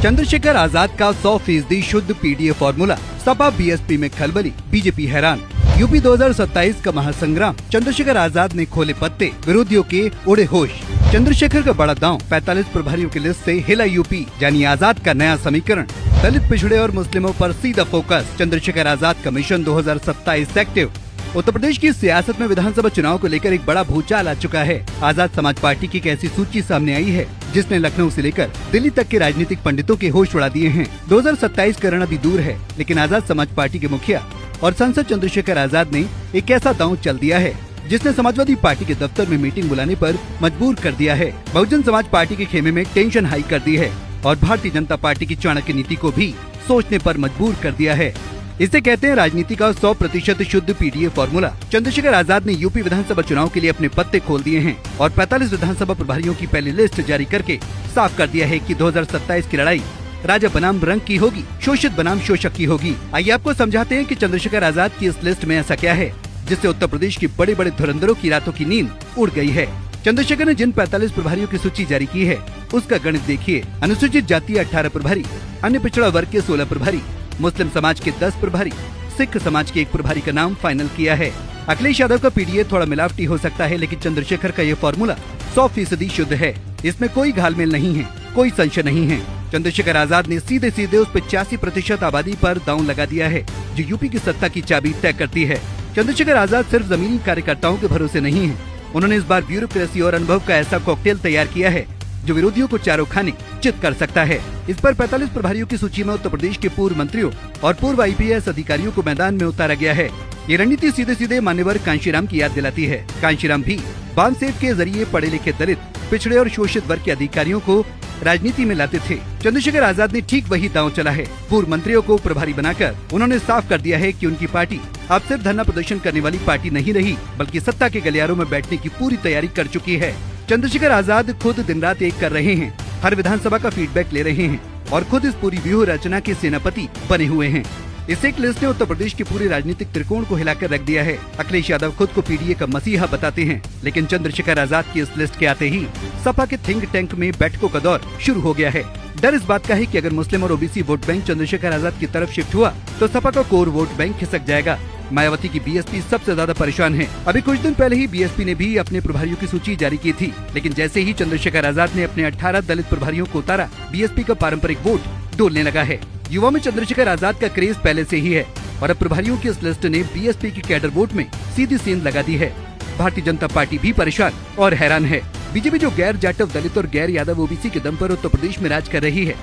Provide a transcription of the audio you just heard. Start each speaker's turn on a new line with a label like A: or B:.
A: चंद्रशेखर आजाद का 100% शुद्ध PDA formula, Sapa BSP में खलबली, बीजेपी हैरान। यूपी 2027 का महासंग्राम, चंद्रशेखर आजाद ने खोले पत्ते, विरोधियों के उड़े होश। चंद्रशेखर का बड़ा दांव, 45 प्रभारियों की लिस्ट से हिला यूपी, यानी आजाद का नया समीकरण। दलित, पिछड़े और मुस्लिमों पर सीधा फोकस, चंद्रशेखर आजाद का मिशन 2027 एक्टिव। उत्तर प्रदेश की सियासत में विधानसभा चुनाव को लेकर एक बड़ा भूचाल आ चुका है। आजाद समाज पार्टी की एक ऐसी सूची सामने आई है जिसने लखनऊ से लेकर दिल्ली तक के राजनीतिक पंडितों के होश उड़ा दिए हैं। 2027 का रण अभी दूर है, लेकिन आजाद समाज पार्टी के मुखिया और सांसद चंद्रशेखर आजाद ने एक ऐसा दांव चल दिया है जिसने समाजवादी पार्टी के दफ्तर में मीटिंग बुलाने पर मजबूर कर दिया है। बहुजन समाज पार्टी के खेमे में टेंशन हाई कर दी है और भारतीय जनता पार्टी की चाणक्य नीति को भी सोचने पर मजबूर कर दिया है। इसे कहते हैं राजनीति का 100% शुद्ध पीडीए फॉर्मूला। चंद्रशेखर आजाद ने यूपी विधानसभा चुनाव के लिए अपने पत्ते खोल दिए हैं और 45 विधानसभा प्रभारियों की पहली लिस्ट जारी करके साफ कर दिया है कि 2027 की लड़ाई राजा बनाम रंग की होगी, शोषित बनाम शोषक की होगी। आइए आपको समझाते हैं कि चंद्रशेखर आजाद की इस लिस्ट में ऐसा क्या है जिससे उत्तर प्रदेश के बड़े बड़े धुरंधरों की रातों की नींद उड़ गई है। चंद्रशेखर ने जिन 45 प्रभारियों की सूची जारी की है उसका गणित देखिए। अनुसूचित जाति 18 प्रभारी, अन्य पिछड़ा वर्ग के 16 प्रभारी, मुस्लिम समाज के 10 प्रभारी, सिख समाज के 1 प्रभारी का नाम फाइनल किया है। अखिलेश यादव का पीडीए थोड़ा मिलावटी हो सकता है, लेकिन चंद्रशेखर का ये फॉर्मूला 100% शुद्ध है। इसमें कोई घालमेल नहीं है, कोई संशय नहीं है। चंद्रशेखर आजाद ने सीधे सीधे उस 85% आबादी पर दांव लगा दिया है जो यूपी की सत्ता की चाबी तय करती है। चंद्रशेखर आजाद सिर्फ जमीनी कार्यकर्ताओं के भरोसे नहीं है, उन्होंने इस बार ब्यूरोक्रेसी और अनुभव का ऐसा कॉकटेल तैयार किया है जो विरोधियों को चारों खाने चित कर सकता है। इस पर 45 प्रभारियों की सूची में उत्तर प्रदेश के पूर्व मंत्रियों और पूर्व आईपीएस अधिकारियों को मैदान में उतारा गया है। ये रणनीति सीधे सीधे मान्यवर कांशीराम की याद दिलाती है। कांशीराम भी बामसेफ के जरिए पढ़े लिखे दलित, पिछड़े और शोषित वर्ग के अधिकारियों को राजनीति में लाते थे। चंद्रशेखर आजाद ने ठीक वही दांव चला है। पूर्व मंत्रियों को प्रभारी बनाकर उन्होंने साफ कर दिया है कि उनकी पार्टी अब सिर्फ धरना प्रदर्शन करने वाली पार्टी नहीं रही, बल्कि सत्ता के गलियारों में बैठने की पूरी तैयारी कर चुकी है। चंद्रशेखर आजाद खुद दिन रात एक कर रहे हैं, हर विधानसभा का फीडबैक ले रहे हैं और खुद इस पूरी व्यूह रचना के सेनापति बने हुए हैं। इस एक लिस्ट ने उत्तर प्रदेश के पूरे राजनीतिक त्रिकोण को हिलाकर रख दिया है। अखिलेश यादव खुद को पीडीए का मसीहा बताते हैं, लेकिन चंद्रशेखर आजाद की इस लिस्ट के आते ही सपा के थिंक टैंक में बैठकों का दौर शुरू हो गया है। डर इस बात का है कि अगर मुस्लिम और OBC vote bank Chandrashekhar Azad की तरफ शिफ्ट हुआ तो सपा का कोर वोट बैंक खिसक जाएगा। मायावती की बीएसपी सबसे ज्यादा परेशान है। अभी कुछ दिन पहले ही बीएसपी ने भी अपने प्रभारियों की सूची जारी की थी, लेकिन जैसे ही चंद्रशेखर आजाद ने अपने 18 दलित प्रभारियों को उतारा, बीएसपी का पारंपरिक वोट डोलने लगा है। युवाओं में चंद्रशेखर आजाद का क्रेज पहले से ही है और अब प्रभारियों की इस लिस्ट ने बीएसपी की कैडर वोट में सीधी सेंध लगा दी है। भारतीय जनता पार्टी भी परेशान और हैरान है। बीजेपी जो गैर जाटव दलित और गैर यादव ओबीसी के दम पर उत्तर प्रदेश में राज कर रही है,